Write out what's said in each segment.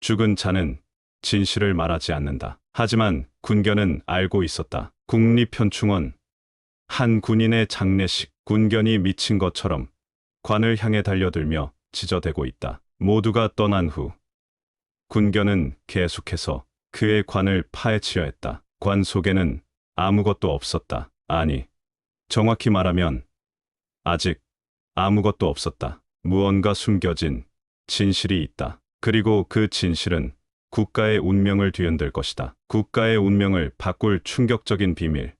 죽은 자는 진실을 말하지 않는다. 하지만 군견은 알고 있었다. 국립현충원 한 군인의 장례식. 군견이 미친 것처럼 관을 향해 달려들며 지저대고 있다. 모두가 떠난 후 군견은 계속해서 그의 관을 파헤치려 했다. 관 속에는 아무것도 없었다. 아니, 정확히 말하면 아직 아무것도 없었다. 무언가 숨겨진 진실이 있다. 그리고 그 진실은 국가의 운명을 뒤흔들 것이다. 국가의 운명을 바꿀 충격적인 비밀.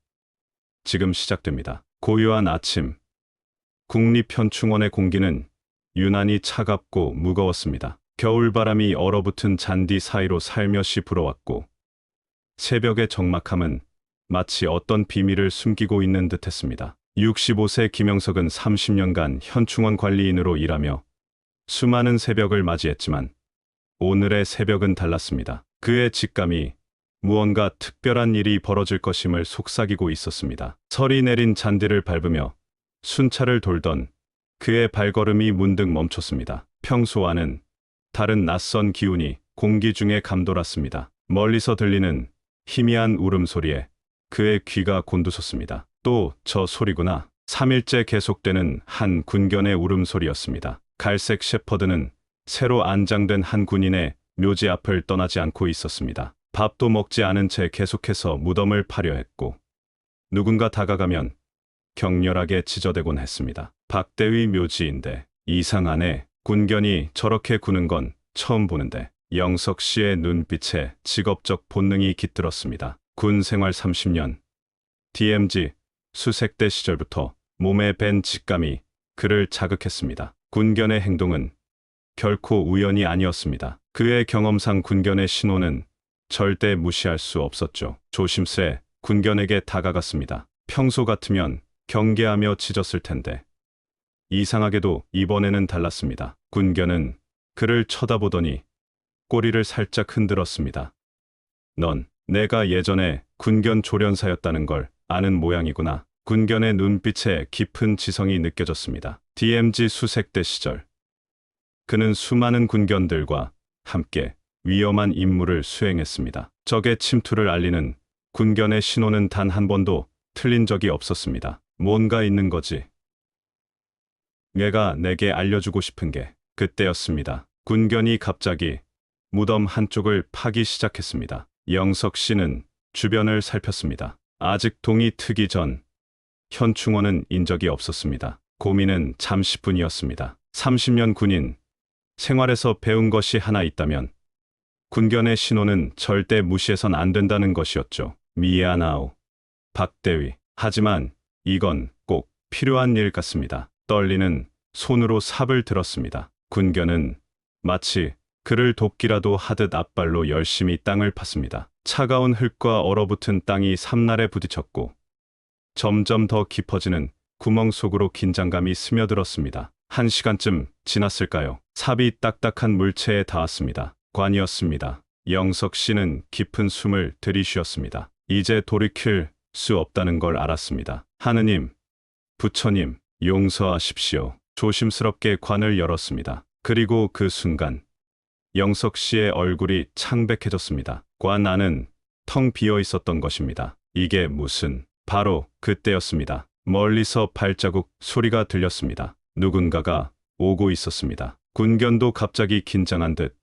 지금 시작됩니다. 고요한 아침. 국립현충원의 공기는 유난히 차갑고 무거웠습니다. 겨울바람이 얼어붙은 잔디 사이로 살며시 불어왔고 새벽의 적막함은 마치 어떤 비밀을 숨기고 있는 듯했습니다. 65세 김영석은 30년간 현충원 관리인으로 일하며 수많은 새벽을 맞이했지만 오늘의 새벽은 달랐습니다. 그의 직감이 무언가 특별한 일이 벌어질 것임을 속삭이고 있었습니다. 설이 내린 잔디를 밟으며 순찰을 돌던 그의 발걸음이 문득 멈췄습니다. 평소와는 다른 낯선 기운이 공기 중에 감돌았습니다. 멀리서 들리는 희미한 울음소리에 그의 귀가 곤두섰습니다. 또 저 소리구나. 3일째 계속되는 한 군견의 울음소리였습니다. 갈색 셰퍼드는 새로 안장된 한 군인의 묘지 앞을 떠나지 않고 있었습니다. 밥도 먹지 않은 채 계속해서 무덤을 파려 했고 누군가 다가가면 격렬하게 지저대곤 했습니다. 박대위 묘지인데 이상하네. 군견이 저렇게 구는 건 처음 보는데. 영석 씨의 눈빛에 직업적 본능이 깃들었습니다. 군 생활 30년. DMZ 수색대 시절부터 몸에 밴 직감이 그를 자극했습니다. 군견의 행동은 결코 우연이 아니었습니다. 그의 경험상 군견의 신호는 절대 무시할 수 없었죠. 조심스레 군견에게 다가갔습니다. 평소 같으면 경계하며 짖었을 텐데 이상하게도 이번에는 달랐습니다. 군견은 그를 쳐다보더니 꼬리를 살짝 흔들었습니다. 넌 내가 예전에 군견 조련사였다는 걸 아는 모양이구나. 군견의 눈빛에 깊은 지성이 느껴졌습니다. DMZ 수색대 시절 그는 수많은 군견들과 함께 위험한 임무를 수행했습니다. 적의 침투를 알리는 군견의 신호는 단 한 번도 틀린 적이 없었습니다. 뭔가 있는 거지. 내가 내게 알려주고 싶은 게 그때였습니다. 군견이 갑자기 무덤 한쪽을 파기 시작했습니다. 영석 씨는 주변을 살폈습니다. 아직 동이 트기 전 현충원은 인적이 없었습니다. 고민은 잠시뿐이었습니다. 30년 군인 생활에서 배운 것이 하나 있다면 군견의 신호는 절대 무시해선 안 된다는 것이었죠. 미안하오, 박대위. 하지만 이건 꼭 필요한 일 같습니다. 떨리는 손으로 삽을 들었습니다. 군견은 마치 그를 돕기라도 하듯 앞발로 열심히 땅을 팠습니다. 차가운 흙과 얼어붙은 땅이 삼날에 부딪혔고 점점 더 깊어지는 구멍 속으로 긴장감이 스며들었습니다. 1시간쯤 지났을까요? 삽이 딱딱한 물체에 닿았습니다. 관이었습니다. 영석 씨는 깊은 숨을 들이쉬었습니다. 이제 돌이킬 수 없다는 걸 알았습니다. 하느님, 부처님, 용서하십시오. 조심스럽게 관을 열었습니다. 그리고 그 순간 영석 씨의 얼굴이 창백해졌습니다. 관 안은 텅 비어 있었던 것입니다. 이게 무슨... 바로 그때였습니다. 멀리서 발자국 소리가 들렸습니다. 누군가가 오고 있었습니다. 군견도 갑자기 긴장한 듯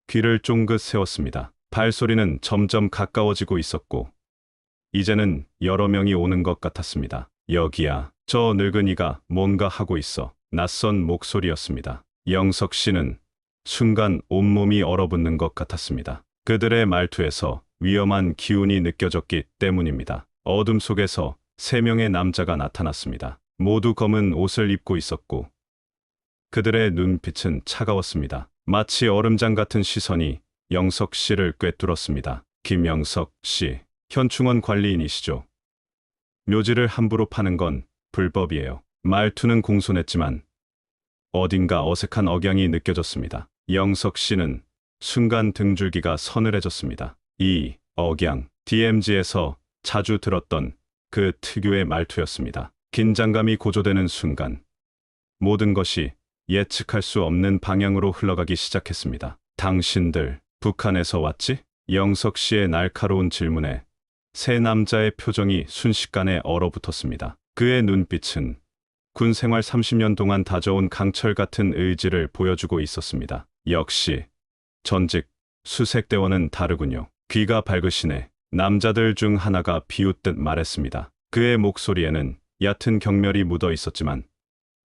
귀를 쫑긋 세웠습니다. 발소리는 점점 가까워지고 있었고 이제는 여러 명이 오는 것 같았습니다. 여기야. 저 늙은이가 뭔가 하고 있어. 낯선 목소리였습니다. 영석 씨는 순간 온몸이 얼어붙는 것 같았습니다. 그들의 말투에서 위험한 기운이 느껴졌기 때문입니다. 어둠 속에서 3명의 남자가 나타났습니다. 모두 검은 옷을 입고 있었고 그들의 눈빛은 차가웠습니다. 마치 얼음장 같은 시선이 영석 씨를 꿰뚫었습니다. 김영석 씨, 현충원 관리인이시죠? 묘지를 함부로 파는 건 불법이에요. 말투는 공손했지만 어딘가 어색한 억양이 느껴졌습니다. 영석 씨는 순간 등줄기가 서늘해졌습니다. 이 억양, DMZ에서 자주 들었던 그 특유의 말투였습니다. 긴장감이 고조되는 순간 모든 것이 예측할 수 없는 방향으로 흘러가기 시작했습니다. 당신들 북한에서 왔지? 영석 씨의 날카로운 질문에 세 남자의 표정이 순식간에 얼어붙었습니다. 그의 눈빛은 군 생활 30년 동안 다져온 강철 같은 의지를 보여주고 있었습니다. 역시 전직 수색대원은 다르군요. 귀가 밝으시네. 남자들 중 하나가 비웃듯 말했습니다. 그의 목소리에는 얕은 경멸이 묻어 있었지만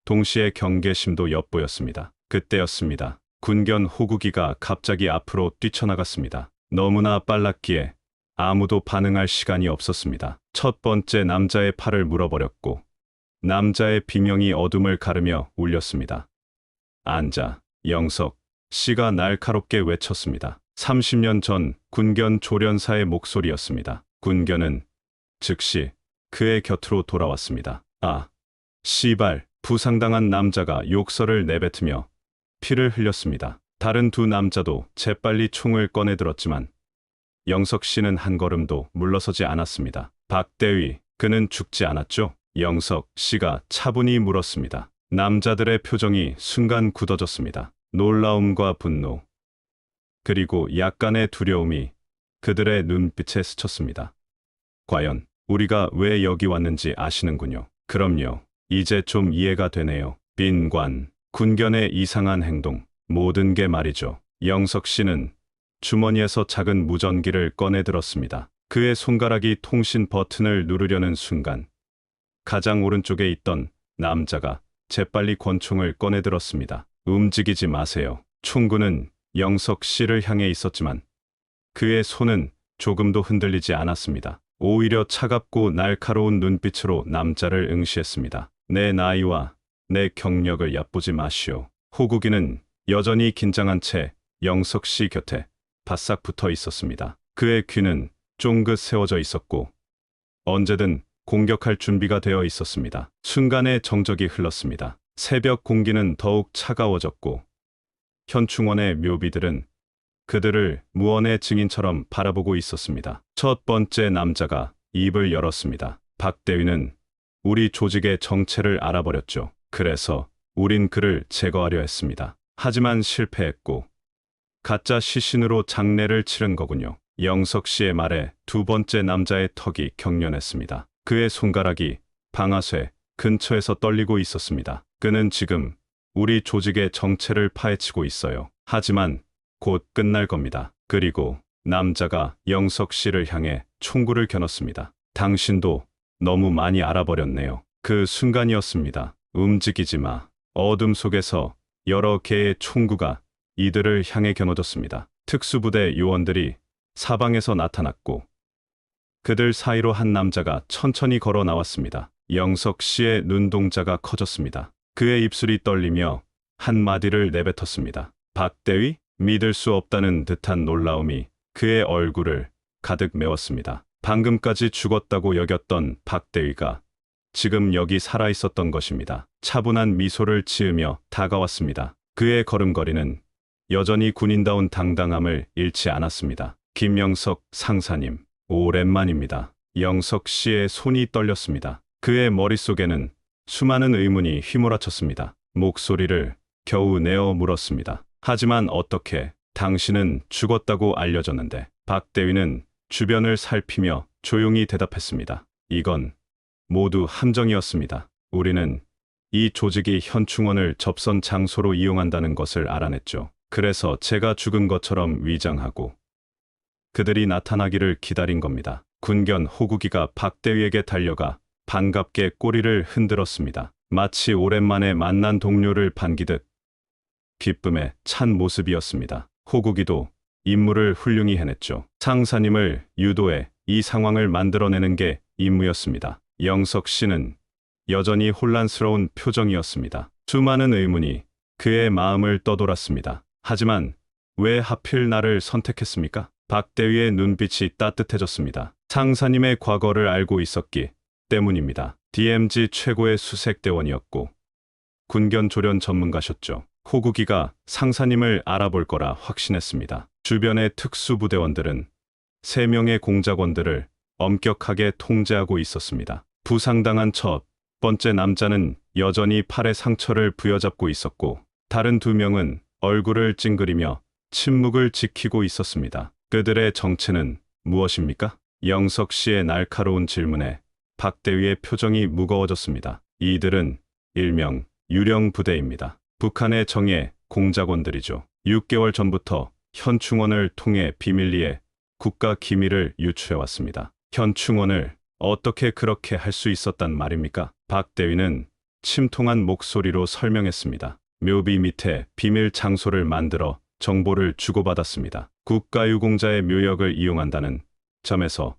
동시에 경계심도 엿보였습니다. 그때였습니다. 군견 호국이가 갑자기 앞으로 뛰쳐나갔습니다. 너무나 빨랐기에 아무도 반응할 시간이 없었습니다. 첫 번째 남자의 팔을 물어버렸고 남자의 비명이 어둠을 가르며 울렸습니다. 앉아. 영석 씨가 날카롭게 외쳤습니다. 30년 전 군견 조련사의 목소리였습니다. 군견은 즉시 그의 곁으로 돌아왔습니다. 아, 씨발. 부상당한 남자가 욕설을 내뱉으며 피를 흘렸습니다. 다른 두 남자도 재빨리 총을 꺼내들었지만 영석 씨는 한 걸음도 물러서지 않았습니다. 박대위, 그는 죽지 않았죠? 영석 씨가 차분히 물었습니다. 남자들의 표정이 순간 굳어졌습니다. 놀라움과 분노, 그리고 약간의 두려움이 그들의 눈빛에 스쳤습니다. 과연 우리가 왜 여기 왔는지 아시는군요. 그럼요. 이제 좀 이해가 되네요. 빈관, 군견의 이상한 행동, 모든 게 말이죠. 영석 씨는 주머니에서 작은 무전기를 꺼내들었습니다. 그의 손가락이 통신 버튼을 누르려는 순간 가장 오른쪽에 있던 남자가 재빨리 권총을 꺼내들었습니다. 움직이지 마세요. 총구는 영석 씨를 향해 있었지만 그의 손은 조금도 흔들리지 않았습니다. 오히려 차갑고 날카로운 눈빛으로 남자를 응시했습니다. 내 나이와 내 경력을 얕보지 마시오. 호국이는 여전히 긴장한 채 영석 씨 곁에 바싹 붙어 있었습니다. 그의 귀는 쫑긋 세워져 있었고 언제든 공격할 준비가 되어 있었습니다. 순간에 정적이 흘렀습니다. 새벽 공기는 더욱 차가워졌고 현충원의 묘비들은 그들을 무언의 증인처럼 바라보고 있었습니다. 첫 번째 남자가 입을 열었습니다. 박대위는 우리 조직의 정체를 알아버렸죠. 그래서 우린 그를 제거하려 했습니다. 하지만 실패했고 가짜 시신으로 장례를 치른 거군요. 영석 씨의 말에 두 번째 남자의 턱이 경련했습니다. 그의 손가락이 방아쇠 근처에서 떨리고 있었습니다. 그는 지금 우리 조직의 정체를 파헤치고 있어요. 하지만 곧 끝날 겁니다. 그리고 남자가 영석 씨를 향해 총구를 겨눴습니다. 당신도 너무 많이 알아버렸네요. 그 순간이었습니다. 움직이지 마. 어둠 속에서 여러 개의 총구가 이들을 향해 겨눠졌습니다. 특수부대 요원들이 사방에서 나타났고 그들 사이로 한 남자가 천천히 걸어 나왔습니다. 영석 씨의 눈동자가 커졌습니다. 그의 입술이 떨리며 한마디를 내뱉었습니다. 박대위? 믿을 수 없다는 듯한 놀라움이 그의 얼굴을 가득 메웠습니다. 방금까지 죽었다고 여겼던 박대위가 지금 여기 살아있었던 것입니다. 차분한 미소를 지으며 다가왔습니다. 그의 걸음걸이는 여전히 군인다운 당당함을 잃지 않았습니다. 김영석 상사님, 오랜만입니다. 영석 씨의 손이 떨렸습니다. 그의 머릿속에는 수많은 의문이 휘몰아쳤습니다. 목소리를 겨우 내어 물었습니다. 하지만 어떻게 당신은 죽었다고 알려졌는데? 박대위는 주변을 살피며 조용히 대답했습니다. 이건 모두 함정이었습니다. 우리는 이 조직이 현충원을 접선 장소로 이용한다는 것을 알아냈죠. 그래서 제가 죽은 것처럼 위장하고 그들이 나타나기를 기다린 겁니다. 군견 호국이가 박대위에게 달려가 반갑게 꼬리를 흔들었습니다. 마치 오랜만에 만난 동료를 반기듯 기쁨에 찬 모습이었습니다. 호국이도 임무를 훌륭히 해냈죠. 상사님을 유도해 이 상황을 만들어내는 게 임무였습니다. 영석 씨는 여전히 혼란스러운 표정이었습니다. 수많은 의문이 그의 마음을 떠돌았습니다. 하지만 왜 하필 나를 선택했습니까? 박대위의 눈빛이 따뜻해졌습니다. 상사님의 과거를 알고 있었기 때문입니다. DMZ 최고의 수색대원이었고 군견 조련 전문가셨죠. 호국이가 상사님을 알아볼 거라 확신했습니다. 주변의 특수부대원들은 3명의 공작원들을 엄격하게 통제하고 있었습니다. 부상당한 첫 번째 남자는 여전히 팔에 상처를 부여잡고 있었고 다른 2명은 얼굴을 찡그리며 침묵을 지키고 있었습니다. 그들의 정체는 무엇입니까? 영석 씨의 날카로운 질문에 박대위의 표정이 무거워졌습니다. 이들은 일명 유령 부대입니다. 북한의 정예 공작원들이죠. 6개월 전부터 현충원을 통해 비밀리에 국가 기밀을 유추해왔습니다. 현충원을 어떻게 그렇게 할 수 있었단 말입니까? 박대위는 침통한 목소리로 설명했습니다. 묘비 밑에 비밀 장소를 만들어 정보를 주고받았습니다. 국가유공자의 묘역을 이용한다는 점에서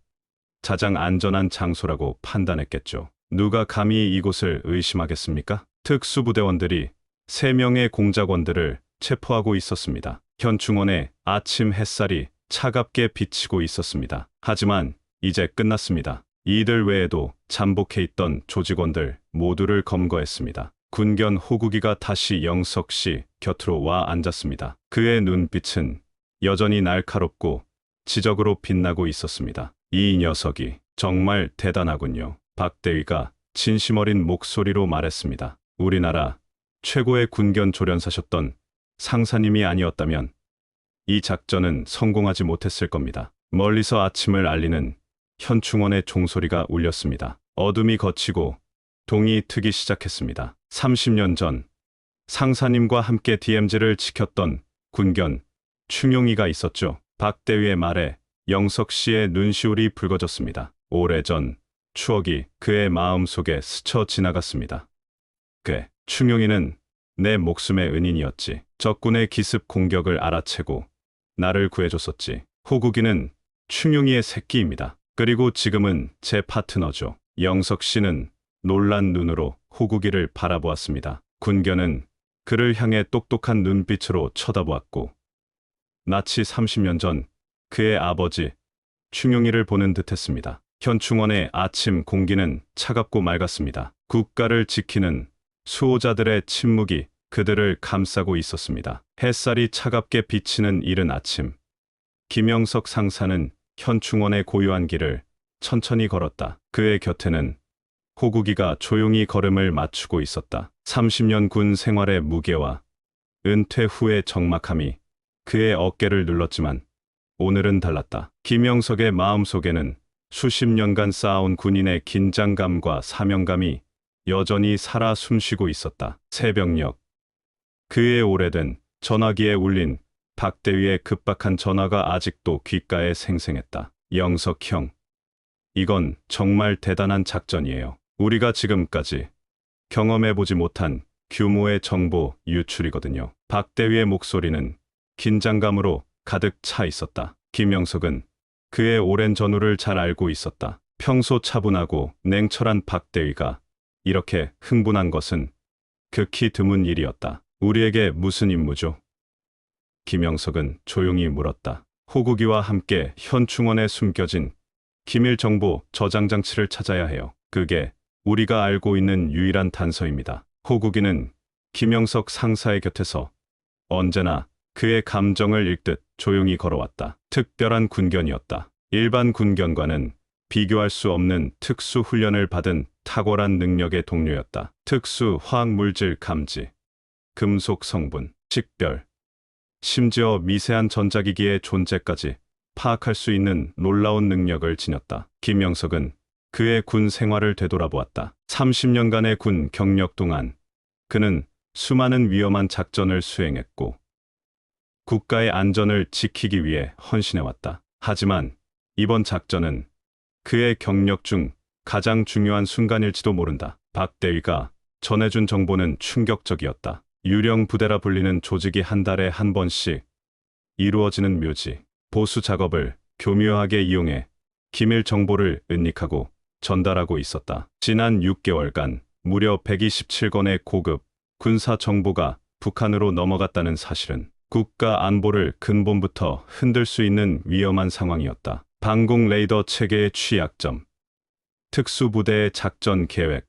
가장 안전한 장소라고 판단했겠죠. 누가 감히 이곳을 의심하겠습니까? 특수부대원들이 3명의 공작원들을 체포하고 있었습니다. 현충원에 아침 햇살이 차갑게 비치고 있었습니다. 하지만 이제 끝났습니다. 이들 외에도 잠복해 있던 조직원들 모두를 검거했습니다. 군견 호국이가 다시 영석 씨 곁으로 와 앉았습니다. 그의 눈빛은 여전히 날카롭고 지적으로 빛나고 있었습니다. 이 녀석이 정말 대단하군요. 박대위가 진심 어린 목소리로 말했습니다. 우리나라 최고의 군견 조련사셨던 상사님이 아니었다면 이 작전은 성공하지 못했을 겁니다. 멀리서 아침을 알리는 현충원의 종소리가 울렸습니다. 어둠이 걷히고 동이 트기 시작했습니다. 30년 전 상사님과 함께 DMZ를 지켰던 군견 충용이가 있었죠. 박대위의 말에 영석 씨의 눈시울이 붉어졌습니다. 오래전 추억이 그의 마음속에 스쳐 지나갔습니다. 충용이는 내 목숨의 은인이었지. 적군의 기습 공격을 알아채고 나를 구해줬었지. 호국이는 충용이의 새끼입니다. 그리고 지금은 제 파트너죠. 영석 씨는 놀란 눈으로 호국이를 바라보았습니다. 군견은 그를 향해 똑똑한 눈빛으로 쳐다보았고 마치 30년 전 그의 아버지 충용이를 보는 듯했습니다. 현충원의 아침 공기는 차갑고 맑았습니다. 국가를 지키는 수호자들의 침묵이 그들을 감싸고 있었습니다. 햇살이 차갑게 비치는 이른 아침, 김영석 상사는 현충원의 고요한 길을 천천히 걸었다. 그의 곁에는 호국이가 조용히 걸음을 맞추고 있었다. 30년 군 생활의 무게와 은퇴 후의 적막함이 그의 어깨를 눌렀지만 오늘은 달랐다. 김영석의 마음속에는 수십 년간 쌓아온 군인의 긴장감과 사명감이 여전히 살아 숨쉬고 있었다. 새벽녘, 그의 오래된 전화기에 울린 박대위의 급박한 전화가 아직도 귓가에 생생했다. 영석 형, 이건 정말 대단한 작전이에요. 우리가 지금까지 경험해보지 못한 규모의 정보 유출이거든요. 박대위의 목소리는 긴장감으로 가득 차 있었다. 김영석은 그의 오랜 전후를 잘 알고 있었다. 평소 차분하고 냉철한 박대위가 이렇게 흥분한 것은 극히 드문 일이었다. 우리에게 무슨 임무죠? 김영석은 조용히 물었다. 호국이와 함께 현충원에 숨겨진 기밀 정보 저장 장치를 찾아야 해요. 그게 우리가 알고 있는 유일한 단서입니다. 호국이는 김영석 상사의 곁에서 언제나 그의 감정을 읽듯 조용히 걸어왔다. 특별한 군견이었다. 일반 군견과는 비교할 수 없는 특수 훈련을 받은 탁월한 능력의 동료였다. 특수 화학물질 감지, 금속 성분, 식별, 심지어 미세한 전자기기의 존재까지 파악할 수 있는 놀라운 능력을 지녔다. 김영석은 그의 군 생활을 되돌아보았다. 30년간의 군 경력 동안 그는 수많은 위험한 작전을 수행했고 국가의 안전을 지키기 위해 헌신해왔다. 하지만 이번 작전은 그의 경력 중 가장 중요한 순간일지도 모른다. 박대위가 전해준 정보는 충격적이었다. 유령 부대라 불리는 조직이 한 달에 한 번씩 이루어지는 묘지, 보수 작업을 교묘하게 이용해 기밀 정보를 은닉하고 전달하고 있었다. 지난 6개월간 무려 127건의 고급 군사 정보가 북한으로 넘어갔다는 사실은 국가 안보를 근본부터 흔들 수 있는 위험한 상황이었다. 방공 레이더 체계의 취약점, 특수부대의 작전 계획,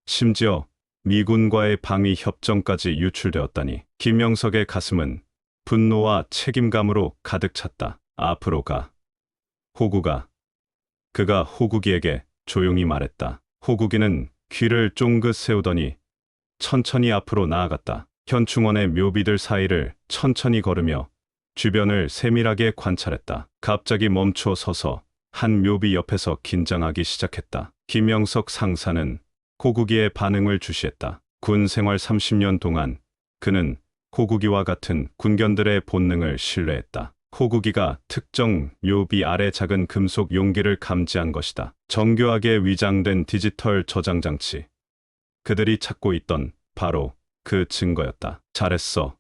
심지어 미군과의 방위 협정까지 유출되었다니 김영석의 가슴은 분노와 책임감으로 가득 찼다. 앞으로 가. 호구가. 그가 호구기에게 조용히 말했다. 호구기는 귀를 쫑긋 세우더니 천천히 앞으로 나아갔다. 현충원의 묘비들 사이를 천천히 걸으며 주변을 세밀하게 관찰했다. 갑자기 멈춰 서서 한 묘비 옆에서 긴장하기 시작했다. 김영석 상사는 호국이의 반응을 주시했다. 군 생활 30년 동안 그는 호국이와 같은 군견들의 본능을 신뢰했다. 호국이가 특정 묘비 아래 작은 금속 용기를 감지한 것이다. 정교하게 위장된 디지털 저장 장치. 그들이 찾고 있던 바로 그 증거였다. 잘했어,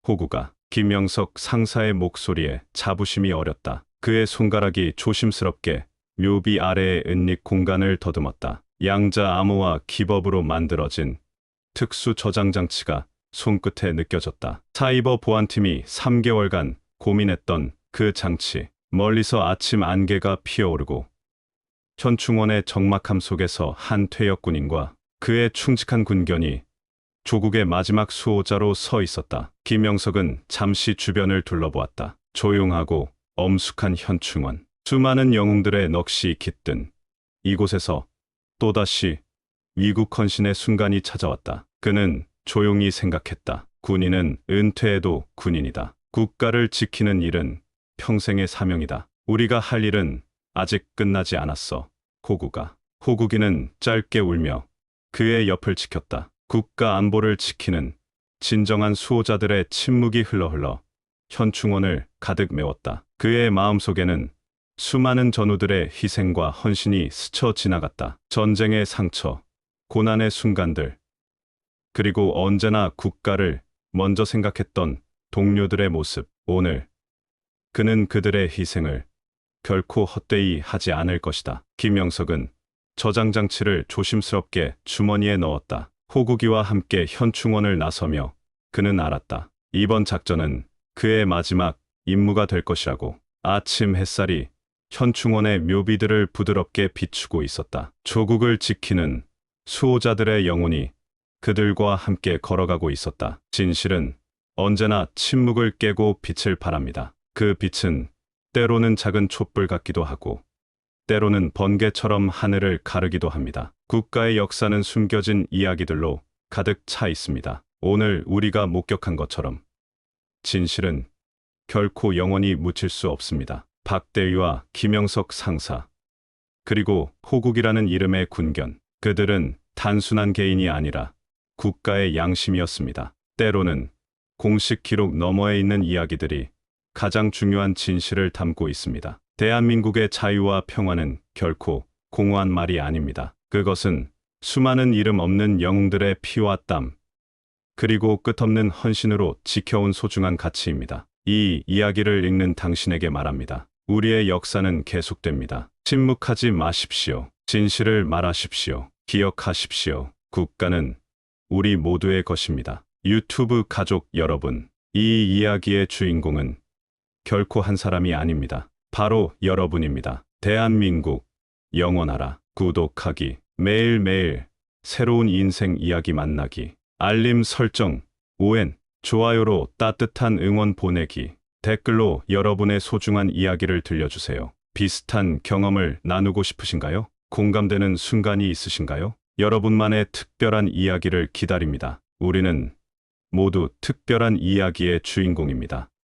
호구가. 김영석 상사의 목소리에 자부심이 어렸다. 그의 손가락이 조심스럽게 묘비 아래의 은닉 공간을 더듬었다. 양자 암호와 기법으로 만들어진 특수 저장 장치가 손끝에 느껴졌다. 사이버 보안팀이 3개월간 고민했던 그 장치. 멀리서 아침 안개가 피어오르고 현충원의 적막함 속에서 한 퇴역 군인과 그의 충직한 군견이 조국의 마지막 수호자로 서 있었다. 김영석은 잠시 주변을 둘러보았다. 조용하고 엄숙한 현충원. 수많은 영웅들의 넋이 깃든 이곳에서 또다시 위국 헌신의 순간이 찾아왔다. 그는 조용히 생각했다. 군인은 은퇴해도 군인이다. 국가를 지키는 일은 평생의 사명이다. 우리가 할 일은 아직 끝나지 않았어, 호구가. 호국이는 짧게 울며 그의 옆을 지켰다. 국가 안보를 지키는 진정한 수호자들의 침묵이 흘러 현충원을 가득 메웠다. 그의 마음속에는 수많은 전우들의 희생과 헌신이 스쳐 지나갔다. 전쟁의 상처, 고난의 순간들, 그리고 언제나 국가를 먼저 생각했던 동료들의 모습. 오늘 그는 그들의 희생을 결코 헛되이 하지 않을 것이다. 김영석은 저장 장치를 조심스럽게 주머니에 넣었다. 호국이와 함께 현충원을 나서며 그는 알았다. 이번 작전은 그의 마지막 임무가 될 것이라고. 아침 햇살이 현충원의 묘비들을 부드럽게 비추고 있었다. 조국을 지키는 수호자들의 영혼이 그들과 함께 걸어가고 있었다. 진실은 언제나 침묵을 깨고 빛을 발합니다. 그 빛은 때로는 작은 촛불 같기도 하고 때로는 번개처럼 하늘을 가르기도 합니다. 국가의 역사는 숨겨진 이야기들로 가득 차 있습니다. 오늘 우리가 목격한 것처럼 진실은 결코 영원히 묻힐 수 없습니다. 박대위와 김영석 상사, 그리고 호국이라는 이름의 군견. 그들은 단순한 개인이 아니라 국가의 양심이었습니다. 때로는 공식 기록 너머에 있는 이야기들이 가장 중요한 진실을 담고 있습니다. 대한민국의 자유와 평화는 결코 공허한 말이 아닙니다. 그것은 수많은 이름 없는 영웅들의 피와 땀, 그리고 끝없는 헌신으로 지켜온 소중한 가치입니다. 이 이야기를 읽는 당신에게 말합니다. 우리의 역사는 계속됩니다. 침묵하지 마십시오. 진실을 말하십시오. 기억하십시오. 국가는 우리 모두의 것입니다. 유튜브 가족 여러분, 이 이야기의 주인공은 결코 한 사람이 아닙니다. 바로 여러분입니다. 대한민국 영원하라. 구독하기, 매일매일 새로운 인생 이야기 만나기, 알림 설정, ON, 좋아요로 따뜻한 응원 보내기, 댓글로 여러분의 소중한 이야기를 들려주세요. 비슷한 경험을 나누고 싶으신가요? 공감되는 순간이 있으신가요? 여러분만의 특별한 이야기를 기다립니다. 우리는 모두 특별한 이야기의 주인공입니다.